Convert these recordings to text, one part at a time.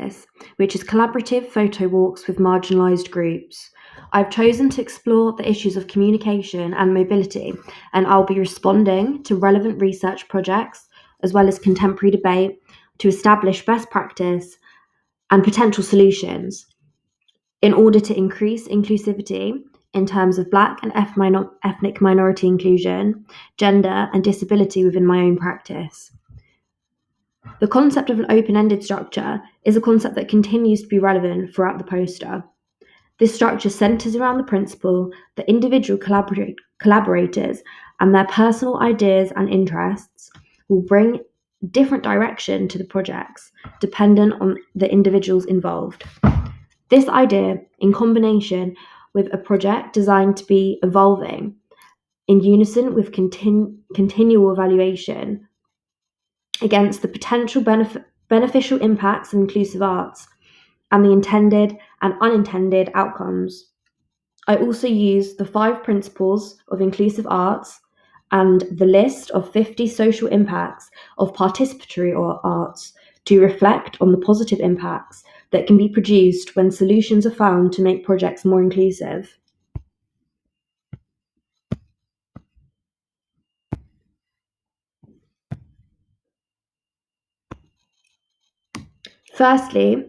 practice, which is collaborative photo walks with marginalised groups. I've chosen to explore the issues of communication and mobility, and I'll be responding to relevant research projects as well as contemporary debate to establish best practice and potential solutions in order to increase inclusivity in terms of Black and ethnic minority inclusion, gender, and disability within my own practice. The concept of an open-ended structure is a concept that continues to be relevant throughout the poster. This structure centres around the principle that individual collaborators and their personal ideas and interests will bring different direction to the projects, dependent on the individuals involved. This idea, in combination with a project designed to be evolving in unison with continual evaluation against the potential beneficial impacts of inclusive arts and the intended and unintended outcomes. I also use the 5 principles of inclusive arts and the list of 50 social impacts of participatory arts to reflect on the positive impacts that can be produced when solutions are found to make projects more inclusive. Firstly,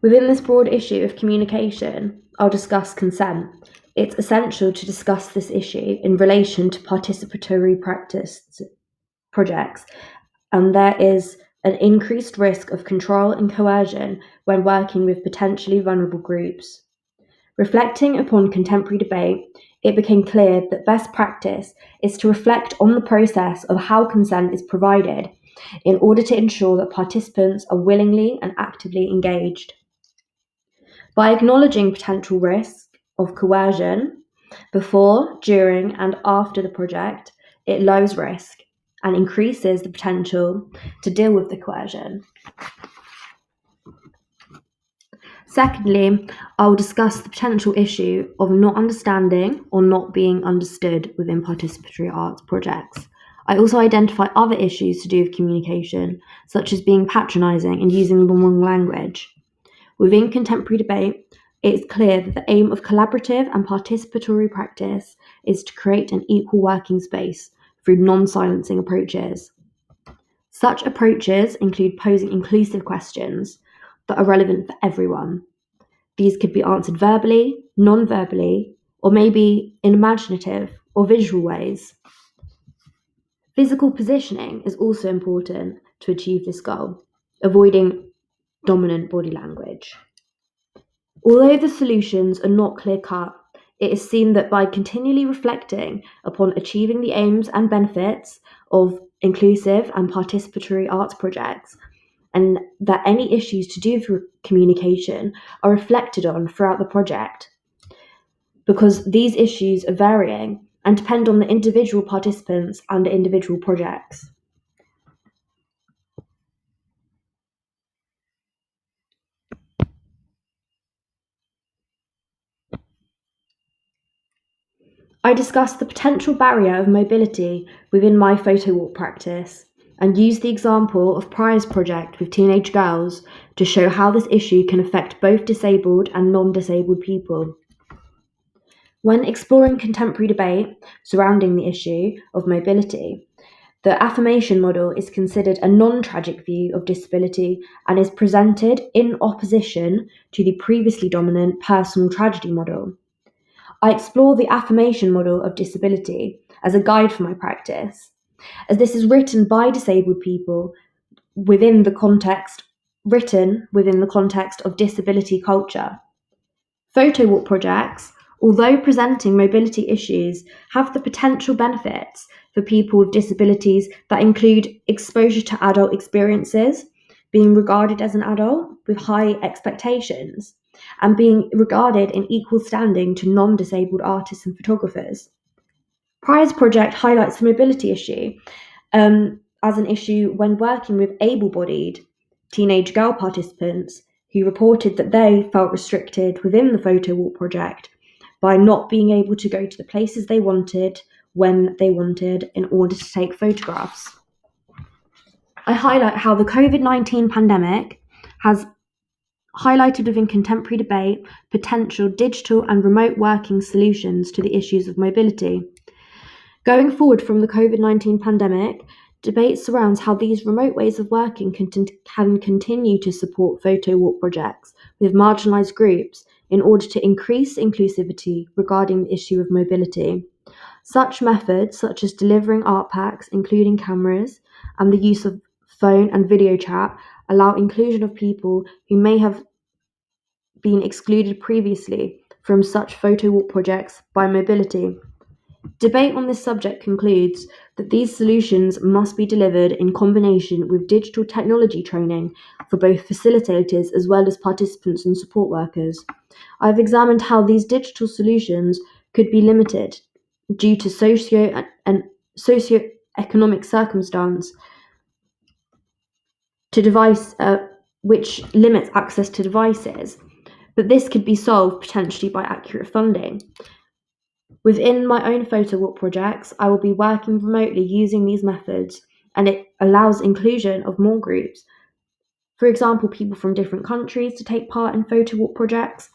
within this broad issue of communication, I'll discuss consent. It's essential to discuss this issue in relation to participatory practice projects, and there is an increased risk of control and coercion when working with potentially vulnerable groups. Reflecting upon contemporary debate, it became clear that best practice is to reflect on the process of how consent is provided in order to ensure that participants are willingly and actively engaged. By acknowledging potential risk of coercion before, during, and after the project, it lowers risk and increases the potential to deal with the coercion. Secondly, I will discuss the potential issue of not understanding or not being understood within participatory arts projects. I also identify other issues to do with communication, such as being patronising and using the wrong language. Within contemporary debate, it is clear that the aim of collaborative and participatory practice is to create an equal working space through non-silencing approaches. Such approaches include posing inclusive questions that are relevant for everyone. These could be answered verbally, non-verbally, or maybe in imaginative or visual ways. Physical positioning is also important to achieve this goal, avoiding dominant body language. Although the solutions are not clear-cut, it is seen that by continually reflecting upon achieving the aims and benefits of inclusive and participatory arts projects, and that any issues to do with communication are reflected on throughout the project, because these issues are varying and depend on the individual participants and individual projects. I discussed the potential barrier of mobility within my photo walk practice and used the example of Prior's project with teenage girls to show how this issue can affect both disabled and non-disabled people. When exploring contemporary debate surrounding the issue of mobility, the affirmation model is considered a non-tragic view of disability and is presented in opposition to the previously dominant personal tragedy model. I explore the affirmation model of disability as a guide for my practice, as this is written by disabled people within the context of disability culture. Photo walk projects, although presenting mobility issues, have the potential benefits for people with disabilities that include exposure to adult experiences, being regarded as an adult with high expectations, and being regarded in equal standing to non-disabled artists and photographers. Prior's project highlights the mobility issue as an issue when working with able-bodied teenage girl participants who reported that they felt restricted within the photo walk project by not being able to go to the places they wanted when they wanted in order to take photographs. I highlight how the COVID-19 pandemic has highlighted within contemporary debate potential digital and remote working solutions to the issues of mobility. Going forward from the COVID-19 pandemic, debate surrounds how these remote ways of working can continue to support photo walk projects with marginalised groups in order to increase inclusivity regarding the issue of mobility. Such methods, such as delivering art packs, including cameras, and the use of phone and video chat, allow inclusion of people who may have been excluded previously from such photo walk projects by mobility. Debate on this subject concludes that these solutions must be delivered in combination with digital technology training for both facilitators as well as participants and support workers. I've examined how these digital solutions could be limited due to socio-economic circumstance to device which limits access to devices, but this could be solved potentially by accurate funding. Within my own photo walk projects, I will be working remotely using these methods, and it allows inclusion of more groups. For example, people from different countries to take part in photo walk projects.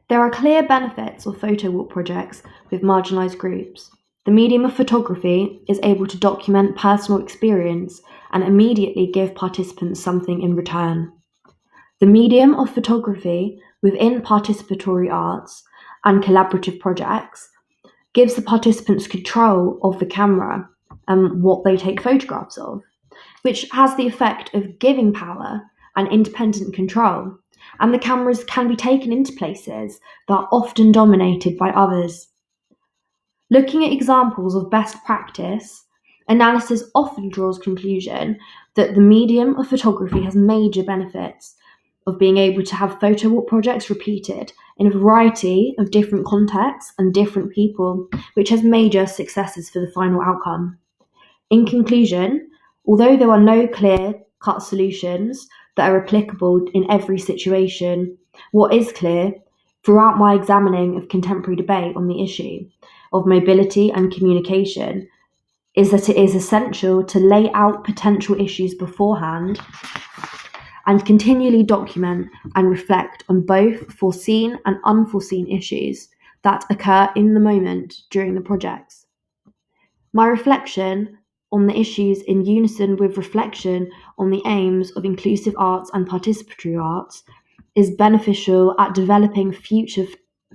There are clear benefits of photo walk projects with marginalised groups. The medium of photography is able to document personal experience and immediately give participants something in return. The medium of photography within participatory arts and collaborative projects gives the participants control of the camera and what they take photographs of, which has the effect of giving power and independent control, and the cameras can be taken into places that are often dominated by others. Looking at examples of best practice, analysis often draws conclusion that the medium of photography has major benefits of being able to have photo walk projects repeated in a variety of different contexts and different people, which has major successes for the final outcome. In conclusion, although there are no clear-cut solutions that are applicable in every situation, what is clear throughout my examining of contemporary debate on the issue of mobility and communication is that it is essential to lay out potential issues beforehand and continually document and reflect on both foreseen and unforeseen issues that occur in the moment during the projects. My reflection on the issues in unison with reflection on the aims of inclusive arts and participatory arts is beneficial at developing future